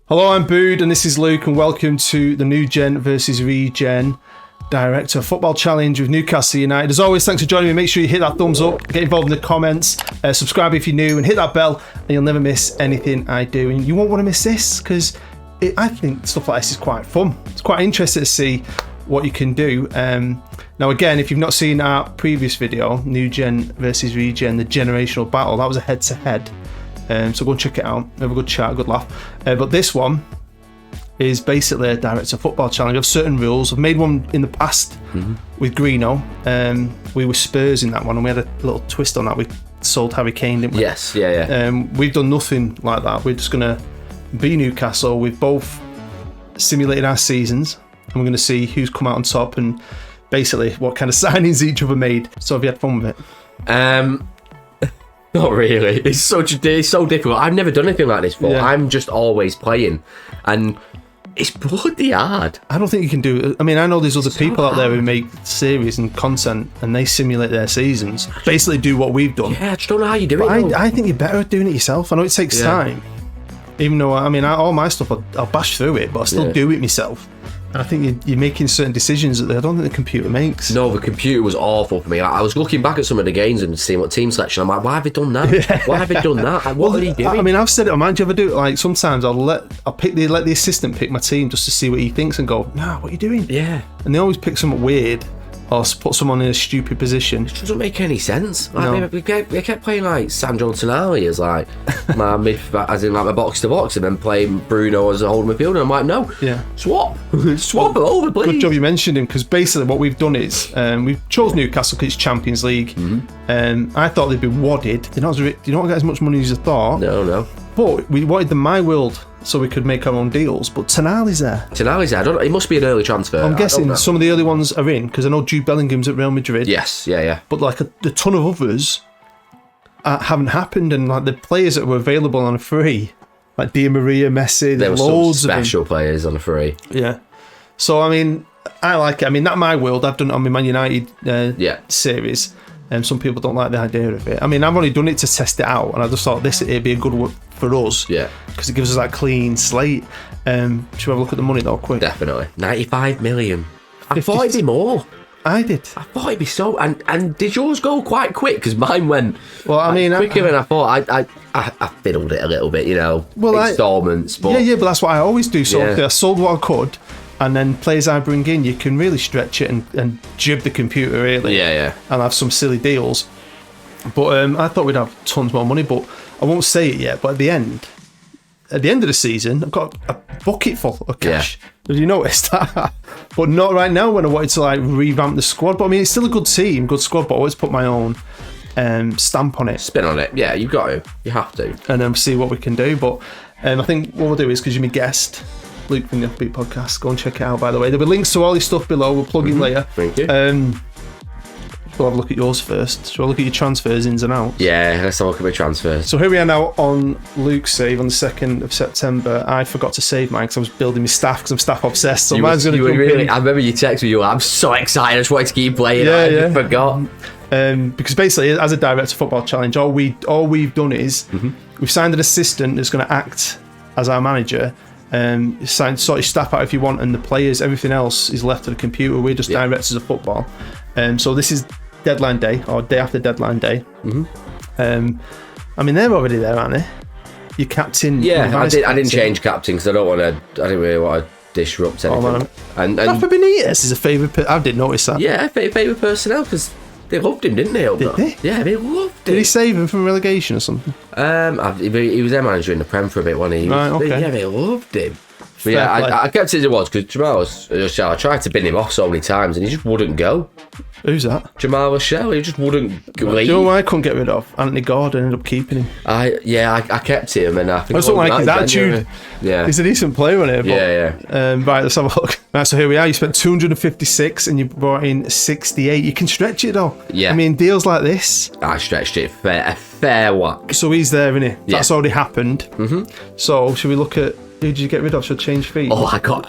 Hello, I'm Bood and this is Luke and welcome to the Newgen versus Regen Director Football Challenge with Newcastle United. As always, thanks for joining me. Make sure you hit that thumbs up, get involved in the comments, subscribe if you're new and hit that bell and you'll never miss anything I do. And you won't want to miss this because I think stuff like this is quite fun. It's quite interesting to see what you can do. Now again, if you've not seen our previous video, Newgen versus Regen, the generational battle, that was a head-to-head. So go and check it out, have a good chat, a good laugh. But this one is basically a Director Football Challenge. I have certain rules. I've made one in the past with Greeno. We were Spurs in that one and we had a little twist on that. We sold Harry Kane, didn't we? Yes, yeah. We've done nothing like that. We're just going to be Newcastle. We've both simulated our seasons and we're going to see who's come out on top and basically what kind of signings each other made. So have you had fun with it? Not really. It's so difficult. I've never done anything like this before. Yeah. I'm just always playing, and it's bloody hard. I don't think you can do it. I mean, I know there's other people out there who make series and content, and they simulate their seasons. Basically, do what we've done. Yeah, I just don't know how you do it. I think you're better at doing it yourself. I know it takes time. Even though all my stuff, I'll bash through it, but I still do it myself. I think you're making certain decisions that I don't think the computer makes. No, the computer was awful for me. I was looking back at some of the games and seeing what team selection. I'm like, why have they done that? Yeah. Why have they done that? What are they doing? I mean, I've said it on mine. Do you ever do it? Like sometimes I'll let the assistant pick my team just to see what he thinks and go, nah, what are you doing? Yeah. And they always pick something weird or put someone in a stupid position. It doesn't make any sense. Like, we kept playing like Sandro Tonali as like my as in like my box to box, and then playing Bruno as a holding midfielder. I'm like, no, swap it over, please. Good job you mentioned him, because basically what we've done is we've chose Newcastle because it's Champions League. I thought they'd be wadded. They don't get as much money as I thought. No. But we wanted the My World so we could make our own deals. But Tonali's there. It must be an early transfer. I'm guessing some of the early ones are in, because I know Jude Bellingham's at Real Madrid. Yes, yeah. But like a ton of others haven't happened, and like the players that were available on a free, like Di Maria, Messi, there were loads some special players on a free. Yeah. So I mean, I like it. I mean, that My World, I've done it on my Man United series. And some people don't like the idea of it. I mean, I've only done it to test it out, and I just thought it'd be a good one for us. Yeah. Because it gives us that clean slate. Should we have a look at the money though, quick? Definitely. 95 million. I thought it'd be more. I did. I thought it'd be so. And did yours go quite quick? Because mine went. Well, I mean, quicker than I thought. I fiddled it a little bit, installments. But yeah, but that's what I always do. So I sold what I could. And then players I bring in, you can really stretch it and jib the computer, really. Yeah. And have some silly deals. But I thought we'd have tons more money, but I won't say it yet. But at the end of the season, I've got a bucket full of cash. Yeah. Have you noticed that? But not right now when I wanted to like revamp the squad. But I mean, it's still a good team, good squad, but I always put my own stamp on it. Spin on it. Yeah, you've got to. You have to. And then see what we can do. But I think what we'll do is, because you're my guest, Luke from the Offbeat Podcast, go and check it out, by the way. There'll be links to all your stuff below. We'll plug in later. Thank you. We'll have a look at yours first. Shall we look at your transfers, ins and outs? Yeah, let's have a look at my transfers. So here we are now on Luke's save on the 2nd of September. I forgot to save mine because I was building my staff, because I'm staff obsessed. So mine's going to jump in. I remember you texted me, I'm so excited, I just wanted to keep playing. I just forgot. Because basically, as a Director Football Challenge, all we've done is we've signed an assistant that's going to act as our manager. Sort your staff out if you want, and the players, everything else is left to the computer. We're just directors of football. So this is deadline day, or day after deadline day. I mean, they're already there, aren't they? Your captain. Yeah, I didn't change captain because I didn't really want to disrupt anything. And Rafa Benitez is a favourite. I didn't notice that. Yeah, favourite personnel, because they loved him, didn't they? Did they? Yeah, they loved him. Did he save him from relegation or something? He was their manager in the Prem for a bit, wasn't he? Right, okay. Yeah, they loved him. But yeah, I kept it as it was, because Jamal I tried to bin him off so many times and he just wouldn't go. Who's that? Jamal Rochelle. He just wouldn't leave. Do you know why I couldn't get rid of? Anthony Gordon ended up keeping him. I kept him, and I think I just don't like his attitude. Yeah, he's a decent player on it. But, right, let's have a look. Right, so here we are. You spent 256 and you brought in 68. You can stretch it though. Yeah. I mean, deals like this. I stretched it a fair whack. So he's there, isn't he? That's already happened. So should we look at who did you get rid of? Should I change feet?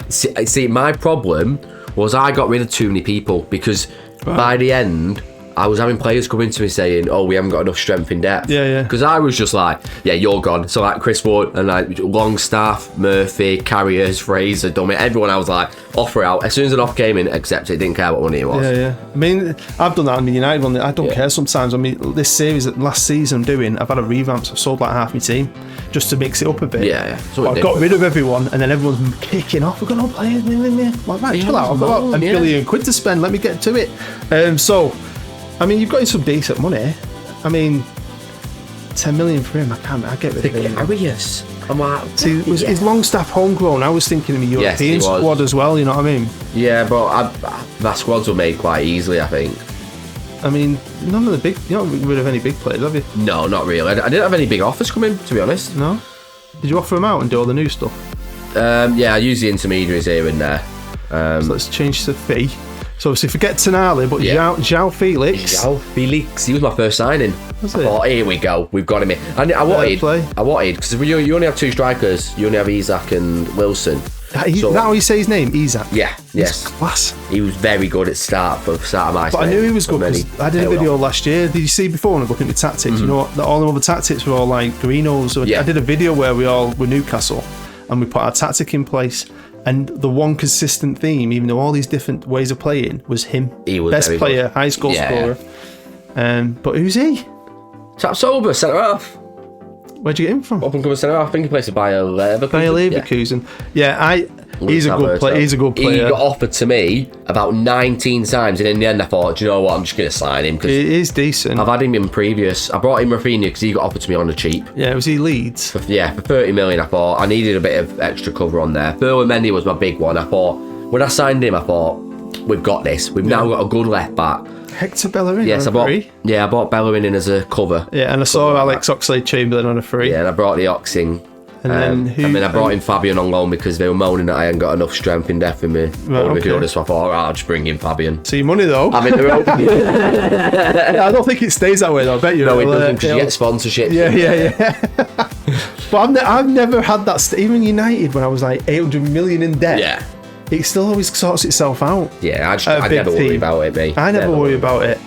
See, my problem was I got rid of too many people, because by the end I was having players coming to me saying, "Oh, we haven't got enough strength in depth." Yeah. Because I was just like, "Yeah, you're gone." So like Chris Wood and like Longstaff, Murphy, Carriers, Fraser, Dummett, everyone. I was like, offer out. As soon as an offer came in, accept it. Didn't care what money it was. Yeah. I mean, I've done that on the United one. I don't care sometimes. I mean, this series that last season I'm doing, I've had a revamp. So I've sold like half my team just to mix it up a bit. Yeah. So I've got rid of everyone, and then everyone's kicking off. We've got no players. Like, right, chill out. I've got $1 billion to spend. Let me get to it. So, I mean, you've got some decent money. I mean, 10 million for him. I get rid of him. Carriers. I'm like, see, is Longstaff homegrown? I was thinking of a European squad as well. You know what I mean? Yeah, but that squads were made quite easily, I think. I mean, none of the big. You don't get rid of any big players, have you? No, not really. I didn't have any big offers coming, to be honest. No. Did you offer them out and do all the new stuff? Yeah, I use the intermediaries here and there. So let's change the fee. So obviously forget Tonali, but João Felix. João Felix, he was my first signing. I thought, here we go, we've got him in. And I wanted, because you only have two strikers. You only have Isak and Wilson. Is that how you say his name? Isak? Yeah, yes. Class. He was very good at start of my. But I knew he was good because I did a video last year. Did you see before when I was looking at the tactics? You know what? All the other tactics were all like Greeno's. So I did a video where we all were Newcastle and we put our tactic in place. And the one consistent theme, even though all these different ways of playing, was him. He was best player, good. High score scorer. But who's he? Sober, centre half. Where'd you get him from? Up and coming centre half. I think he plays for Bayer Leverkusen. He's a good player. He's a good player. He got offered to me about 19 times, and in the end, I thought, do you know what? I'm just going to sign him because he is decent. I've had him in previous. I brought in Rafinha because he got offered to me on the cheap. Yeah, was he Leeds? For 30 million. I thought I needed a bit of extra cover on there. Mendy was my big one. I thought when I signed him, I thought we've got this. We've now got a good left back. Hector Bellerin. Yes, I bought Bellerin in as a cover. Yeah, and I saw Alex Oxlade-Chamberlain on a free. Yeah, and I brought the Ox in. And then I brought in Fabian on loan because they were moaning that I hadn't got enough strength in depth in me. So I thought, I'll just bring in Fabian. See your money though. I'm in the road. I don't think it stays that way though. I bet you. No, it doesn't because you get sponsorship. Yeah. But I've never had that. Even United, when I was like 800 million in debt, it still always sorts itself out. Yeah, I never worry about it, mate. I never worry about it.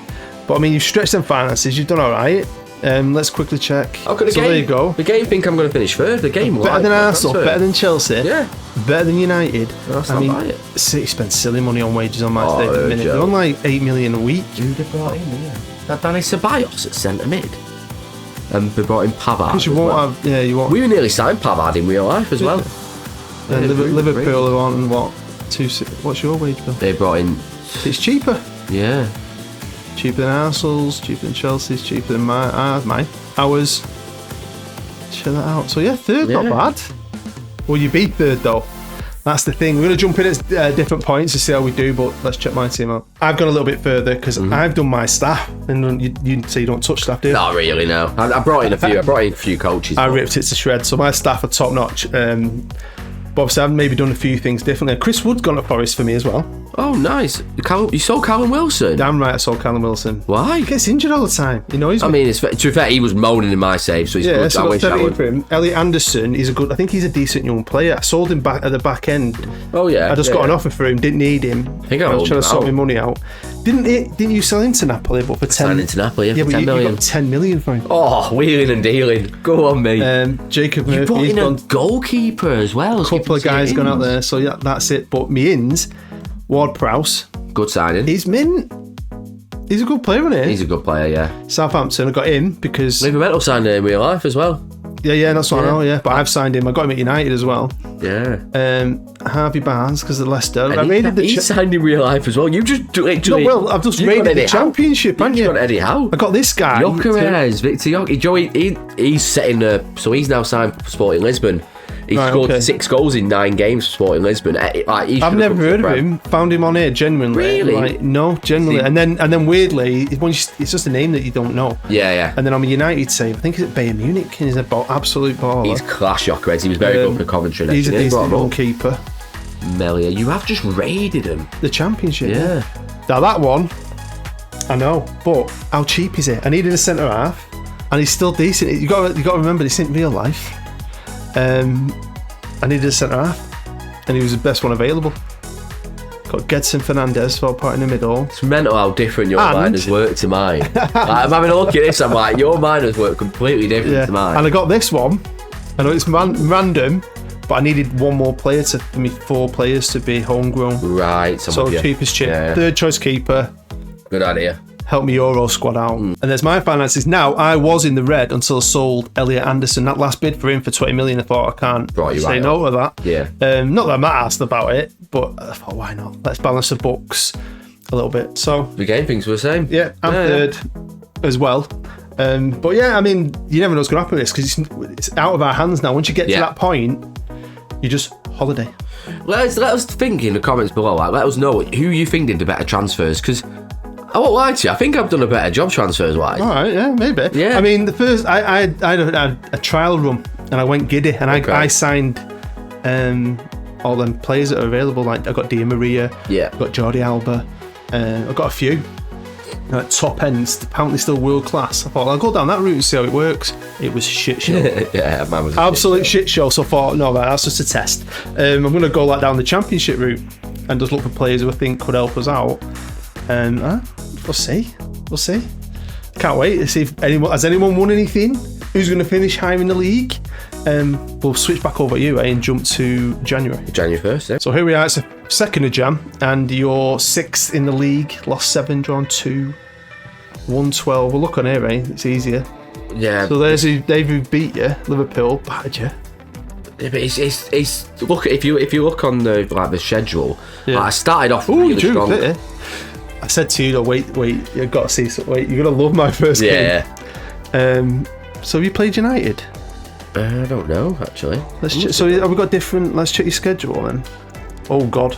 But I mean, you've stretched them finances. You've done all right. Let's quickly check. There you go. The game think I'm going to finish third. The game better than Arsenal, better than Chelsea, better than United. I mean, City spent silly money on wages on match day at the minute. They're on like 8 million a week. Who they brought in? That Danny Ceballos at centre mid, and they brought in Pavard. Because you won't have, you won't. We nearly signed Pavard in real life as well. And Liverpool are on what? What's your wage bill? They brought in. It's cheaper. Yeah. Cheaper than Arsenal's, cheaper than Chelsea's, cheaper than mine. Ours. Chill that out. So third, not bad. Well, you beat third though. That's the thing. We're going to jump in at different points to see how we do, but let's check my team out. I've gone a little bit further because I've done my staff, and you say you don't touch staff, do you? Not really, no. I brought in a few. I brought in a few coaches. I ripped it to shreds, so my staff are top notch. But obviously, I've maybe done a few things differently. Chris Wood's gone to Forest for me as well. Oh, nice. You saw Callum Wilson? Damn right, I saw Callum Wilson. Why? He gets injured all the time. You know, to be fair, he was moaning in my save, so he's good. So I got 13 for him. Elliot Anderson, I think he's a decent young player. I sold him back at the back end. Oh, yeah. I just got an offer for him, didn't need him. I think I was trying to sort my money out. Didn't you sell him to Napoli? But for 10 signed him to Napoli, for 10 million. You got 10 million for him. Oh, wheeling and dealing. Go on, mate. Jacob Murphy. You brought in a goalkeeper as well. A couple of guys gone out there, so that's it. But me ins, Ward Prowse. Good signing. He's mint. He's a good player, isn't he? He's a good player, yeah. Southampton, I got him because Liverpool signed him in real life as well. Yeah, that's what I know, But I've signed him. I got him at United as well. Yeah. Harvey Barnes, because of Leicester. He signed in real life as well. You just literally... No, well, I've just raided the Championship, haven't you? You've got Eddie Howe. I got this guy. Jokeres, Victor Jokeres. Joey, he's setting so he's now signed for Sporting Lisbon. He scored 6 goals in 9 games for Sporting Lisbon. I've never heard of him. Found him on here, genuinely. Really? No, genuinely. And then weirdly, it's just a name that you don't know. Yeah. And then I'm a United save. I think he's at Bayern Munich. He's an absolute baller. He's class, Jokeres. He was very good for Coventry. He's a decent goalkeeper. Melia, you have just raided him. The Championship. Yeah. Now that one, I know, but how cheap is it? I needed a centre half, and he's still decent. You got to remember this isn't real life. I needed a centre half, and he was the best one available. Got Gedson Fernandez, 4 point in the middle. It's mental how different your mind has worked to mine. Like, I'm having a look at this, I'm like, your mind has worked completely different to mine. And I got this one. I know it's random, but I needed one more player to, 4 players to be homegrown. Right. So cheapest chip. Yeah. Third choice keeper. Good idea. Help me Euro squad out. And there's my finances. Now, I was in the red until I sold Elliot Anderson. That last bid for him for 20 million, I thought I can't say no to that. Yeah. Not that I'm not asked about it, but I thought, why not? Let's balance the books a little bit. So the game things were the same. Yeah, I'm third as well. But yeah, I mean, you never know what's going to happen with this because it's out of our hands now. Once you get to that point, you just holiday. Let us think in the comments below. Like, let us know who you think did the better transfers, because I won't lie to you, I think I've done a better job transfers wise. All right, yeah, maybe. Yeah. I mean, the first, I had a trial run and I went giddy and I signed all them players that are available. Like I got Di Maria, I got Jordi Alba, I got a few. Top ends, apparently still world class. I thought I'll go down that route and see how it works. It was shit show. Yeah, man, was absolute shit show. So I thought, no, that's just a test. I'm going to go down the championship route and just look for players who I think could help us out. We'll see. Can't wait to see if anyone won anything. Who's going to finish higher in the league? We'll switch back over to you and jump to January 1st, yeah. So here we are, it's the 2nd of Jan, and you're 6th in the league, lost 7, drawn 2, 112. We'll look on here, it's easier. Yeah. So there's who beat you, Liverpool, battered you. Yeah, but it's look, if you look on the schedule, I started off really strong. I said to you, wait, you've got to see something. Wait, you're going to love my first game. So have you played United? I don't know, actually. So have we got different? Let's check your schedule then. Oh God!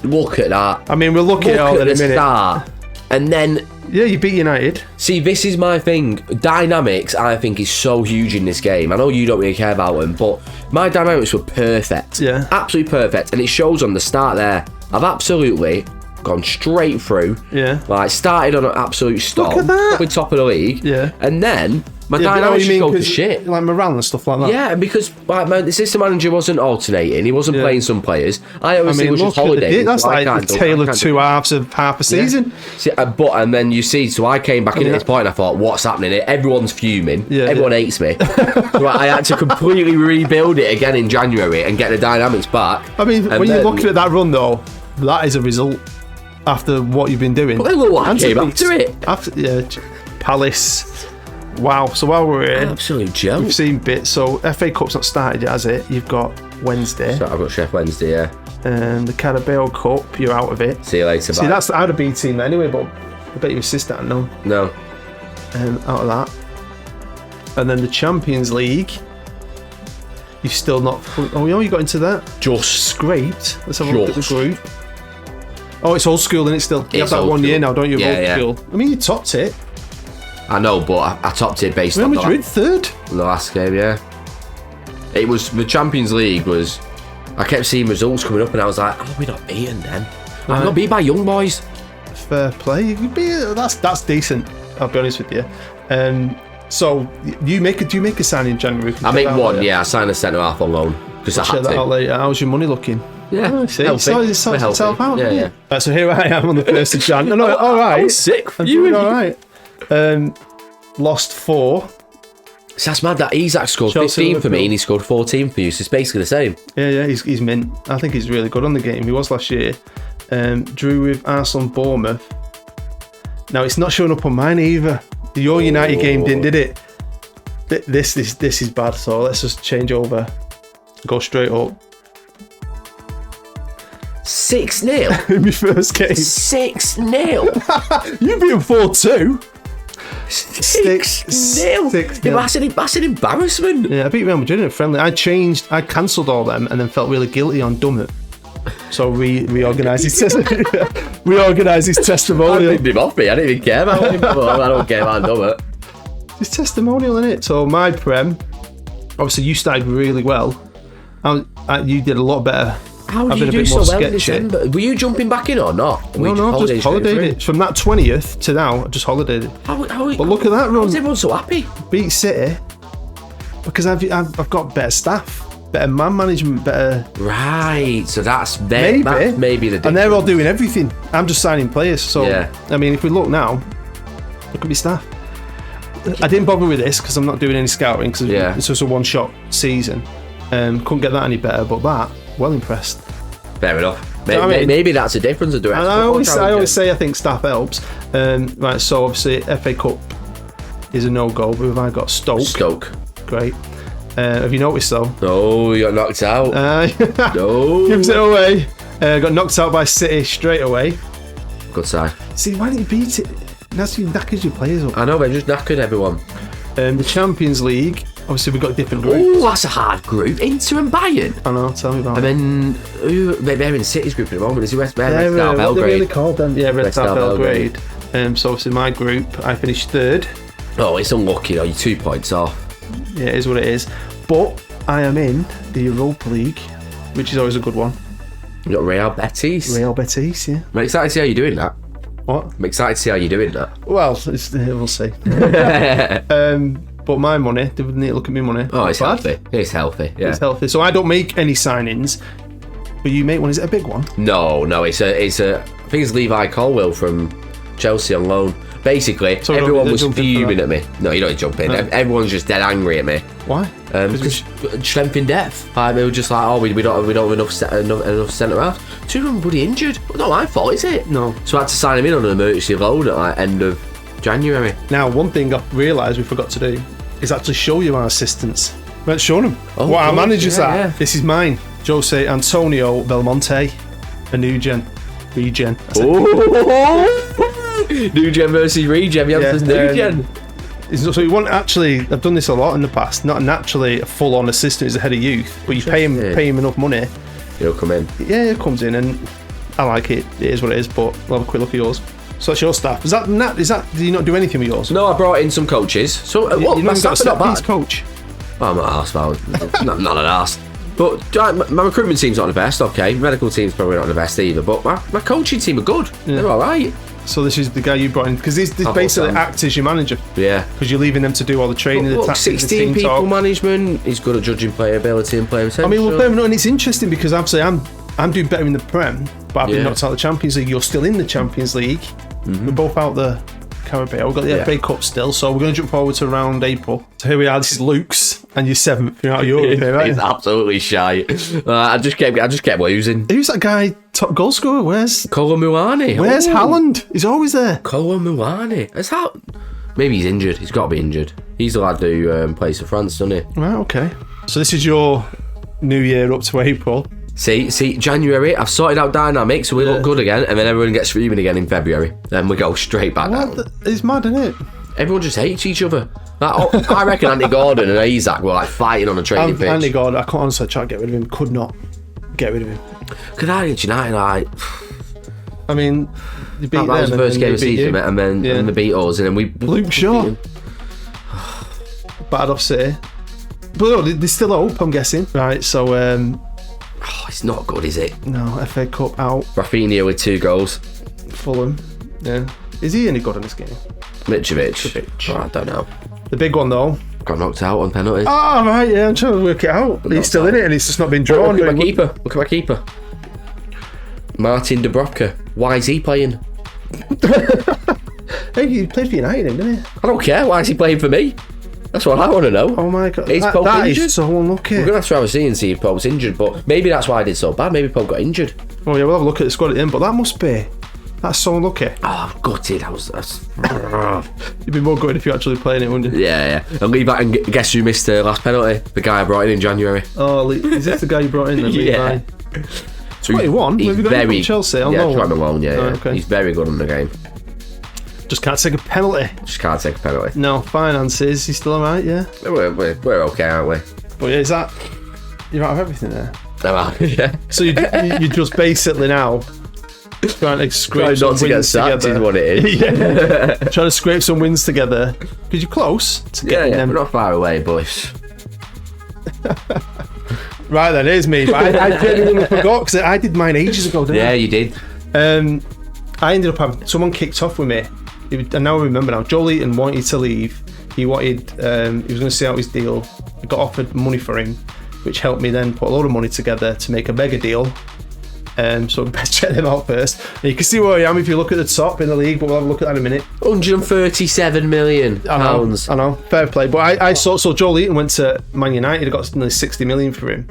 Look at that. I mean, we'll look at it all in a minute. Start, and then you beat United. See, this is my thing. Dynamics, I think, is so huge in this game. I know you don't really care about them, but my dynamics were perfect. Yeah, absolutely perfect, and it shows on the start there. I've absolutely gone straight through. Yeah, like started on an absolute stop. Look at that. Probably top of the league. Yeah, and then my dynamics just go to shit. Like morale and stuff like that. Yeah, and because the system manager wasn't alternating, he wasn't playing some players. I always think it was just holiday. That's like the tale of two halves of half a season. See, and then you see, so I came back in at this point and I thought, what's happening here? Everyone's fuming. Everyone hates me. So I had to completely rebuild it again in January and get the dynamics back. I mean, when you're looking at that run though, that is a result after what you've been doing. But look what came after it. Palace. Wow, so while we're in, absolute joke. We've seen bits. So FA Cup's not started yet, has it? You've got Wednesday. So I've got Chef Wednesday, yeah. And the Carabao Cup, you're out of it. See you later. See, that's out of B team anyway, but I bet your sister no. Out of that. And then the Champions League. You've still not. You got into that. Just scraped. Let's have a look at the group. Oh, it's old school, and it's still. You have that 1 year now, don't you? Yeah, old school. I mean, you topped it. I know, but I topped it based on Madrid third. The last game, yeah. It was the Champions League was. I kept seeing results coming up, and I was like, "Oh, we're not beaten then. I'm not beat by young boys." Fair play. You could be. That's decent. I'll be honest with you. So do you make a signing in January? I make one. Yeah, I signed a centre half on loan because I had to. Out later. How's your money looking? Yeah, see, it sorts itself out. Yeah. Right, so here I am on the 1st of Jan. No, all right. I'm sick. I'm doing all right. Lost 4. So that's mad that Isaac scored Chelsea 15 for me and he scored 14 for you, so it's basically the same. Yeah, he's mint. I think he's really good on the game. He was last year. Drew with Arsenal and Bournemouth. Now it's not showing up on mine either. Your United game did it? This is bad, so let's just change over. Go straight up. 6-0 in my first game. 6-0. You beat him 4-2. 6-0. That's an embarrassment. Yeah, I beat Real Madrid in a friendly. I cancelled all them and then felt really guilty on Dummett. So reorganised his testimonial. I picked him off me. I didn't even care about him. Well, I don't care about Dummett. His testimonial in it. So my prem. Obviously, you started really well. You did a lot better. How did you do so well in December? Were you jumping back in or not? No, I just holidayed it. From that 20th to now, I just holidayed it. But look at that run. How's everyone so happy? Beat City. Because I've got better staff. better man management, better. Right, so that's Maybe the difference. And they're all doing everything. I'm just signing players. So Yeah. I mean, if we look now, look at my staff. I didn't bother with this because I'm not doing any scouting because it's just a one-shot season. Couldn't get that any better, but that, well impressed. Fair enough. Maybe that's the difference of doing. I always say I think staff helps. Right, so obviously FA Cup is a no-go. Who have I got? Stoke. Great. Have you noticed though? No, you got knocked out. No. Gives it away. Got knocked out by City straight away. Good side. See, why didn't you beat it? That's you knackers your players up. I know, they've just knackered everyone. The Champions League, obviously we've got different groups. Oh, that's a hard group. Inter and Bayern. I know, tell me about it. And then, they're in City's group at the moment. Is it Red Star Belgrade? Belgrade? They're really called them. Yeah, Red Star Belgrade. So obviously my group, I finished 3rd. Oh, it's unlucky though, you're 2 points off. Yeah, it is what it is. But I am in the Europa League, which is always a good one. You got Real Betis, yeah. I'm excited to see how you're doing that. What? I'm excited to see how you're doing that. Well, we'll see. But my money, they would need to look at my money. Oh, it's healthy. It's healthy. Yeah, it's healthy. So I don't make any signings, but you make one. Is it a big one? No. It's a. I think it's Levi Colwill from Chelsea on loan. Basically, so everyone was fuming at me. No, you don't jump in. No. Everyone's just dead angry at me. Why? Because strength in depth. They were just like, oh, we don't have enough centre half. 2 of them bloody injured. Well, not my fault, is it? No. So I had to sign him in on an emergency loan at like end of January. Now, one thing I've realised we forgot to do is actually show you our assistants. We haven't shown them what our managers are. Yeah. This is mine. Jose Antonio Belmonte, a Newgen. Regen. Newgen versus Regen. Newgen. So you want actually, I've done this a lot in the past, not naturally a full-on assistant as a head of youth, but you pay him enough money. He'll come in. Yeah, he comes in and I like it. It is what it is, but we'll have a quick look at yours. So that's your staff. Is that do you not do anything with yours? No, I brought in some coaches. So my staff's not bad. Coach? Oh, I'm not arsed about not an arse. But my recruitment team's not the best, okay. Medical team's probably not the best either, but my coaching team are good. Yeah. They're alright. So this is the guy you brought in, because this basically acts as your manager. Yeah. Because you're leaving them to do all the training, the tactics, 16 the team people talk. management, he's good at judging player ability and player potential. I mean, and it's interesting because obviously I'm doing better in the Prem, but I've been knocked out of the Champions League. You're still in the Champions League. Mm-hmm. We're both out the Carabao. We've got the FA Cup still, so we're going to jump forward to around April. So here we are. This is Luke's, and you're 7th. You're out of Europe here, right? He's absolutely shy. I just kept losing. Who's that guy? Top goal scorer? Where's Kolo Muani? Where's Haaland? He's always there. Kolo Muani. Is that? Maybe he's injured. He's got to be injured. He's the lad who plays for France, doesn't he? Right. Okay. So this is your new year up to April. See, January, I've sorted out dynamics, so we look good again, and then everyone gets fuming again in February. Then we go straight back down. It's mad, isn't it? Everyone just hates each other. I reckon Andy Gordon and Isaac were like fighting on a training pitch. Andy Gordon, I can't honestly try to get rid of him. Could not get rid of him. Because I United, I mean, you beat that was the first game of the season, and then they beat us, and then we... Luke Shaw. Battered off City. But no, there's still hope, I'm guessing. Right, so... it's not good, is it? No, FA Cup out. Rafinha with 2 goals. Fulham. Yeah. Is he any good in this game? Mitrovic. Oh, I don't know. The big one, though. Got knocked out on penalties. Oh, right, yeah, I'm trying to work it out. He's still in it, and it's just not been drawn. Look at my keeper. Martin Dubravka. Why is he playing? Hey, he played for United, didn't he? I don't care. Why is he playing for me? That's what I want to know. Oh my god, is Pope that injured? Is so unlucky. We're going to have to have a see and see if Pope's injured, but maybe that's why I did so bad. Maybe Pope got injured. Oh yeah, we'll have a look at the squad at the end, but that's so unlucky. Oh, I'm gutted. You'd be more gutted if you're actually playing it, wouldn't you? Yeah. And leave that, and guess who missed the last penalty? The guy I brought in January. Oh, is this the guy you brought in then? Yeah. So he won. He's very Chelsea. Yeah, try him alone. Yeah, okay. He's very good in the game. Just can't take a penalty. No, finances. He's still alright, yeah? We're okay, aren't we? But yeah, you're out of everything there? Yeah. So you just basically now trying to scrape some wins together. Is what it is. Yeah. Trying to scrape some wins together. Because you're close to getting them. We're not far away, boys. Right then, here's me. I genuinely forgot because I did mine ages ago, didn't I? Yeah, you did. I ended up having someone kicked off with me. And now I remember now. Joel Eaton wanted to leave. He was going to see out his deal. I got offered money for him. which helped me then put a load of money together to make a mega deal. So best check them out first. And you can see where I am if you look at the top in the league, but we'll have a look at that in a minute. £137 million. I know, fair play. But I saw Joel Eaton went to Man United. I got nearly 60 million for him.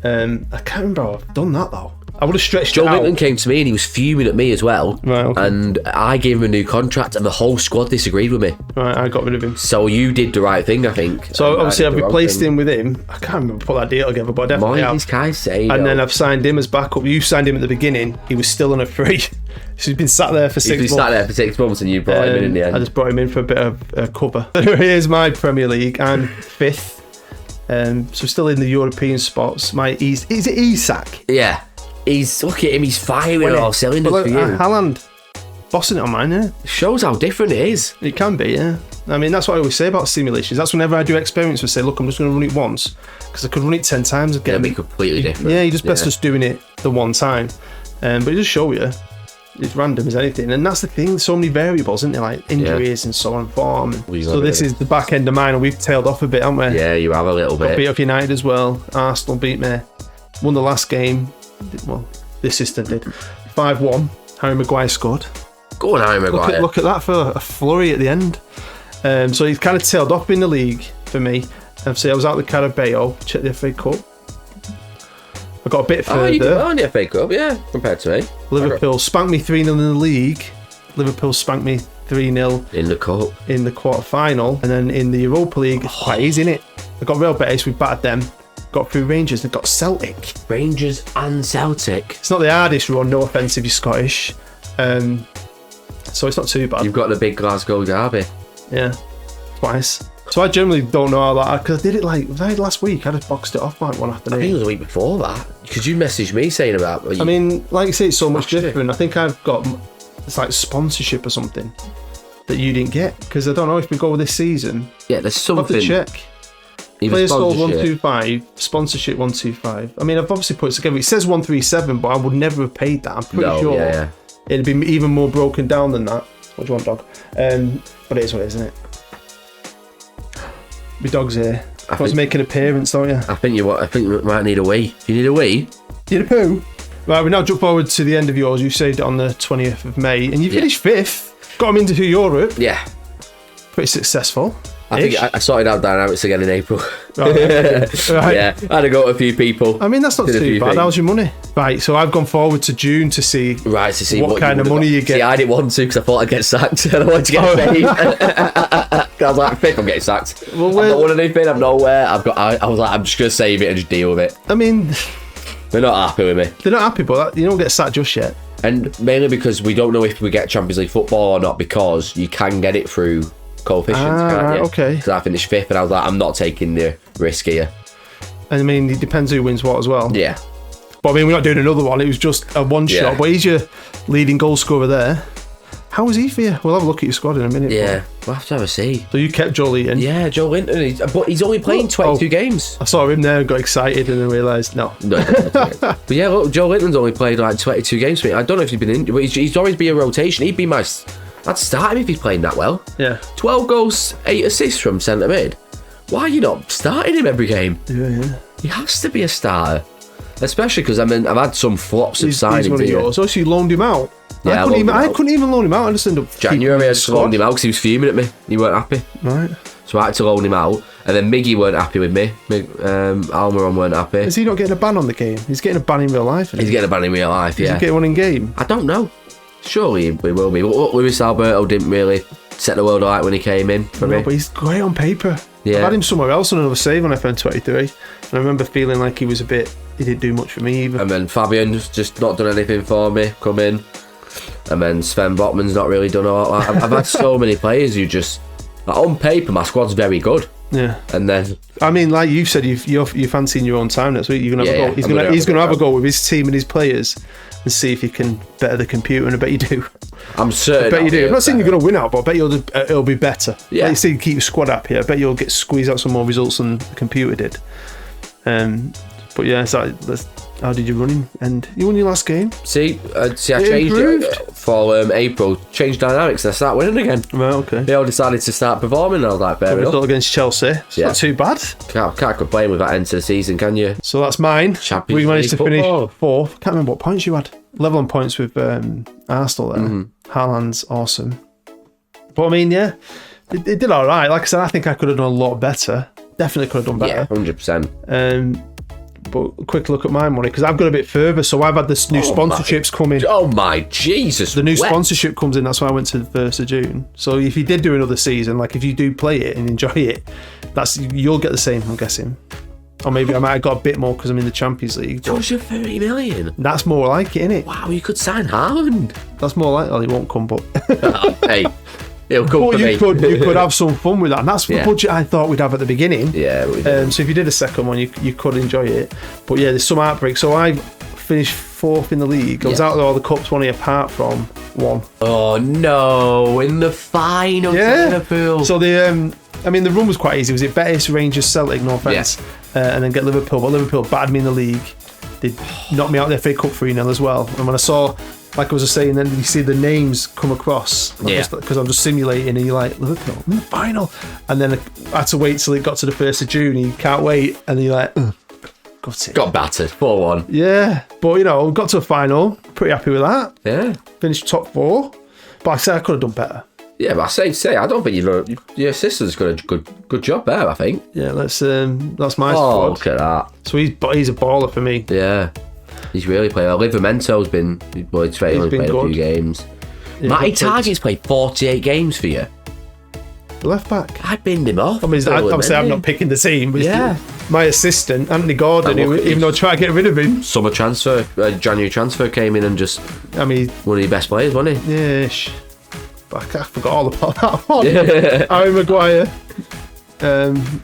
I can't remember how I've done that though. I would have stretched it out. Joel Eaton came to me and he was fuming at me as well. Right, okay. And I gave him a new contract and the whole squad disagreed with me. Right, I got rid of him. So you did the right thing, I think. So obviously I've replaced him with him. I can't remember put that deal together, but I definitely have. These guys say. And then I've signed him as backup. You signed him at the beginning. He was still on a free. So he's been sat there for 6 months. He's been sat there for 6 months and you brought him in the end. I just brought him in for a bit of cover. Here's my Premier League. I'm 5th. So still in the European spots. Is it Isak? Yeah. Look at him, he's firing on all cylinders for you. Haaland, bossing it on mine, yeah. Shows how different it is. It can be, yeah. I mean, that's what I always say about simulations. That's whenever I do experiments, I say, look, I'm just going to run it once, because I could run it 10 times again. It'll be completely different. Yeah, you just best just doing it the one time. But it just show you, it's random as anything. And that's the thing, so many variables, isn't there? Like injuries and so on, form. So this is the back end of mine, and we've tailed off a bit, haven't we? Yeah, you have a little bit. Got beat off United as well. Arsenal beat me. Won the last game. Well, the assistant did. 5-1. Harry Maguire scored. Go on, Harry Maguire. Look at that for a flurry at the end. So he's kind of tailed off in the league for me. So I was out the Carabao, check the FA Cup. I got a bit further. Oh, you did well in the FA Cup, yeah, compared to me. Liverpool spanked me 3-0 in the league. Liverpool spanked me 3-0 in the cup, in the quarter-final. And then in the Europa League, quite easy, innit? I got Real Betis, we battered them. Got through Rangers and got Celtic. Rangers and Celtic. It's not the hardest run, no offence if you're Scottish. So it's not too bad. You've got the big Glasgow derby. Yeah, twice. So I generally don't know how that, because I did it last week. I just boxed it off like one afternoon. I think it was a week before that, because you messaged me saying about. I mean, like you say, it's so much different. I think I've got it's like sponsorship or something that you didn't get, because I don't know if we go this season. Yeah, there's something. I'll have to check. Player score 125, sponsorship 125. I mean, I've obviously put it together. It says 137, but I would never have paid that. I'm pretty sure it'd be even more broken down than that. What do you want, dog? But it is what it is, isn't it? My dog's here. I was making an appearance, don't you? I think you might need a wee. Do you need a wee? Do you need a poo? Right, we now jump forward to the end of yours. You saved it on the 20th of May, and you finished 5th. Got them into Europe. Yeah. Pretty successful. I think I sorted out Dynamics again in April. Right. Yeah, I had to go to a few people. I mean, that's not too bad. How's your money? Right, so I've gone forward to June to see what kind of money you get. See, I didn't want to because I thought I'd get sacked and I wanted to get paid. I was like, I think I'm getting sacked. Well, I've not won anything. I'm nowhere. I was like, I'm just going to save it and just deal with it. I mean, they're not happy with me. They're not happy, but you don't get sacked just yet. And mainly because we don't know if we get Champions League football or not, because you can get it through coefficients, can't you? Okay. Because I finished 5th and I was like, I'm not taking the risk here. I mean, it depends who wins what as well. Yeah. But I mean, we're not doing another one. It was just a one shot. But he's your leading goal scorer there. How was he for you? We'll have a look at your squad in a minute. Yeah, we'll have to have a see. So you kept Joel Eaton? Yeah, Joel Eaton. But he's only playing 22 games. I saw him there and got excited and then realised, no. But yeah, look, Joel Eaton's only played like 22 games for me. I don't know if he's been in, but he's always been a rotation. He'd be my... I'd start him if he's playing that well. Yeah. 12 goals, 8 assists from centre mid. Why are you not starting him every game? Yeah. He has to be a starter. Especially because I've had some flops of signings. He's one of yours. So you loaned him out? Yeah, I couldn't even loan him out. I just ended up... January I had to loan him out because he was fuming at me. He weren't happy. Right. So I had to loan him out. And then Miggy weren't happy with me. Almiron weren't happy. Is he not getting a ban on the game? He's getting a ban in real life. He's getting a ban in real life, yeah. Is he getting one in game? I don't know. Surely he will be. But Luis Alberto didn't really set the world alight when he came in for me. But he's great on paper. Yeah. I've had him somewhere else on another save on FM23. And I remember feeling like he didn't do much for me either. And then Fabian's just not done anything for me, come in. And then Sven Botman's not really done a lot. I've had so many players who just... Like, on paper, my squad's very good. Yeah. And then... I mean, like you said, you're fancying your own time next week. You're gonna have a go. He's gonna have a go with his team and his players and see if you can better the computer, and I bet you do. I'm certain. I bet you do. I'm not saying you're going to win out, but I bet it'll be better. Yeah. Like you say, keep your squad up here. I bet you'll squeeze out some more results than the computer did. But yeah, so How did your running end? You won your last game. See, I changed it for April. Changed dynamics and I start winning again. Right, okay. They all decided to start performing. And I was like, fair enough. Against Chelsea. It's not too bad. Can't complain with that end to the season, can you? So that's mine. We managed to finish fourth. Can't remember what points you had. Level on points with Arsenal there. Haaland's awesome. But I mean, yeah, it did all right. Like I said, I think I could have done a lot better. Definitely could have done better. Yeah, 100%. But quick look at my money, because I've got a bit further. So I've had this new sponsorships come in. Oh my Jesus! The new sponsorship comes in. That's why I went to the 1st of June. So if you did do another season, like if you do play it and enjoy it, you'll get the same, I'm guessing. Or maybe I might have got a bit more because I'm in the Champions League. Cost you 30 million. That's more like it, innit? Wow, you could sign Haaland. That's more like. Well, he won't come, but. Hey. It'll come but for you could have some fun with that, and that's the budget I thought we'd have at the beginning. Yeah, so if you did a second one, you could enjoy it. But yeah, there's some heartbreak. So I finished 4th in the league. I was out of all the cups, only apart from one. Oh no! In the final, Liverpool. So the run was quite easy. Was it Betis, Rangers, Celtic? No offence, and then get Liverpool. But Liverpool battered me in the league. They knocked me out the FA Cup 3-0 as well. And when I saw, like I was just saying, then you see the names come across. Because I'm just simulating, and you're like, Liverpool, I'm in the final. And then I had to wait till it got to the 1st of June, and you can't wait. And you're like, got battered, 4-1. Yeah. But, got to a final. Pretty happy with that. Yeah. Finished top 4. But I said I could have done better. Yeah, but I say, I don't think your assistant's got a good job there, I think. Yeah, that's my squad. Oh, look at that. So he's a baller for me. Yeah. He's really played well. Livermento's been, he's played a few games. Yeah, Matty Target's played 48 games for you. The left back. I binned him off. I mean, obviously I'm not picking the team. But my assistant, Anthony Gordon, even though I tried to get rid of him. Summer transfer, January transfer came in and just, one of your best players, wasn't he? Yeah. But I forgot all about that one. Harry Maguire.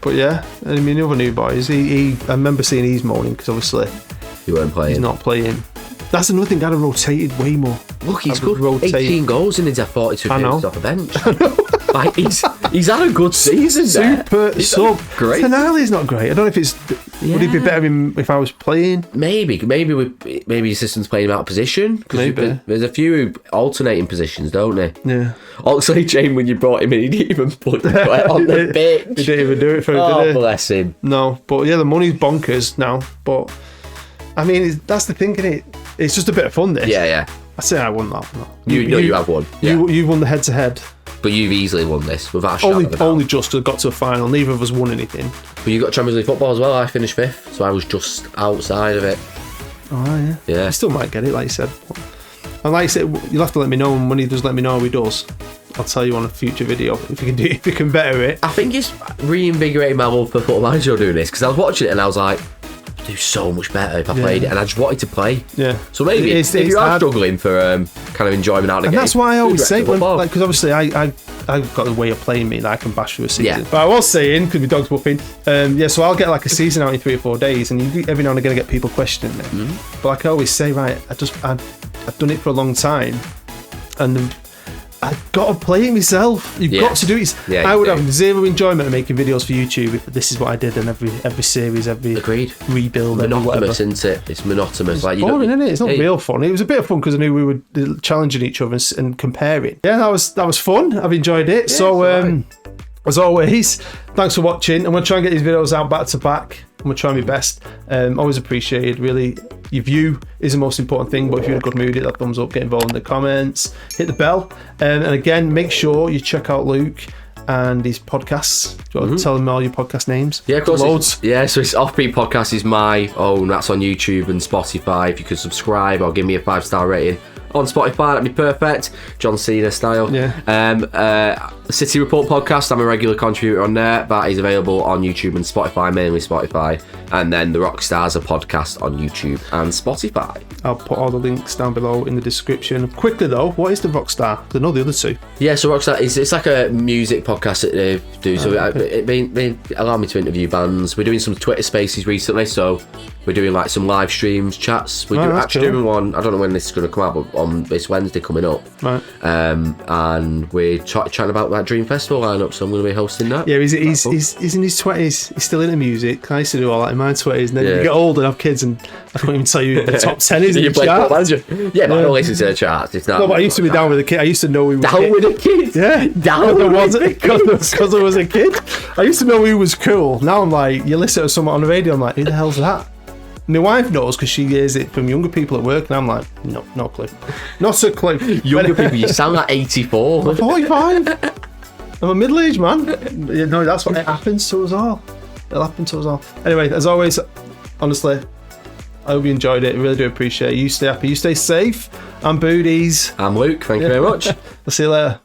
But yeah, I mean, the other new boys, I remember seeing he's moaning because obviously he weren't playing. He's not playing. That's another thing, I'd have rotated way more. Look, he's good. 18 goals and he's had 42 minutes off the bench. Like, he's had a good season. Super sub. Great. Tonali's not great. I don't know if it's. Would he be better if I was playing? Maybe the assistant's playing him out of position. Maybe. There's a few alternating positions, don't they? Yeah. Also, Jane, when you brought him in, he didn't even put the play on the pitch. He didn't even do it for him, did he? Bless him. No, but yeah, the money's bonkers now. But I mean, that's the thing, isn't it? It's just a bit of fun, this. Yeah. I say I won that. No. You have won. Yeah. You won the head-to-head. But you've easily won this without a shot. Only just got to a final. Neither of us won anything. But you got Champions League football as well. I finished 5th, so I was just outside of it. Oh yeah. Yeah. I still might get it, like you said. And like you said, you'll have to let me know, and when he does let me know how he does, I'll tell you on a future video if you can better it. I think it's reinvigorating my love for Football Manager doing this, because I was watching it and I was like, do so much better if I played it, and I just wanted to play. Yeah. So maybe if you are struggling for kind of enjoyment out of the game, and that's why I always say, because obviously I've got a way of playing me that I can bash through a season. Yeah. But I was saying, because my dog's whooping, so I'll get like a season out in 3 or 4 days, and every now and again I get people questioning it. But like I always say, right, I've done it for a long time, and I've got to play it myself. You've got to do it. I would have zero enjoyment of making videos for YouTube if this is what I did in every series, every rebuild. Monotonous, isn't it? It's monotonous. It's boring, isn't it? It's not real fun. It was a bit of fun because I knew we were challenging each other and comparing. Yeah, that was fun. I've enjoyed it. So as always, thanks for watching. I'm going to try and get these videos out back to back. I'm going to try my best. Always appreciated, really. Your view is the most important thing, but if you're in a good mood, hit that thumbs up, get involved in the comments, hit the bell. And again, make sure you check out Luke and his podcasts. Do you want to tell them all your podcast names? Yeah, of course. Loads. So it's Offbeat Podcast is my own. That's on YouTube and Spotify. If you could subscribe or give me a 5-star rating on Spotify, that'd be perfect. John Cena style. Yeah. City Report Podcast, I'm a regular contributor on there. That is available on YouTube and Spotify, mainly Spotify. And then The Rockstars, a podcast on YouTube and Spotify. I'll put all the links down below in the description. Quickly though, what is The Rockstar? I know the other two. Yeah, so Rockstar, it's like a music podcast that they do. So they allow me to interview bands. We're doing some Twitter spaces recently, so we're doing like some live streams, chats. We're doing one, I don't know when this is going to come out, but on this Wednesday coming up. Right. And we're chatting about that Dream Festival lineup, so I'm going to be hosting that. Yeah, he's in his 20s. He's still into music. I used to do all that in my 20s, and then you get older and have kids, and I can't even tell you the top 10 is in the chart. Yeah, but I don't listen to the charts. It's not. No, but I used to be down with a kid. I used to know who was down with a kid. Yeah, down with a kid. Because I was a kid. I used to know who was cool. Now I'm like, you listen to someone on the radio, I'm like, who the hell's that? My wife knows because she hears it from younger people at work, and I'm like, no clue. Not a clue. Younger people, you sound like 84. I'm 45. I'm a middle-aged man. You know, that's what it happens to us all. It'll happen to us all. Anyway, as always, honestly, I hope you enjoyed it. I really do appreciate it. You stay happy. You stay safe. I'm Booties. I'm Luke. Thank you very much. I'll see you later.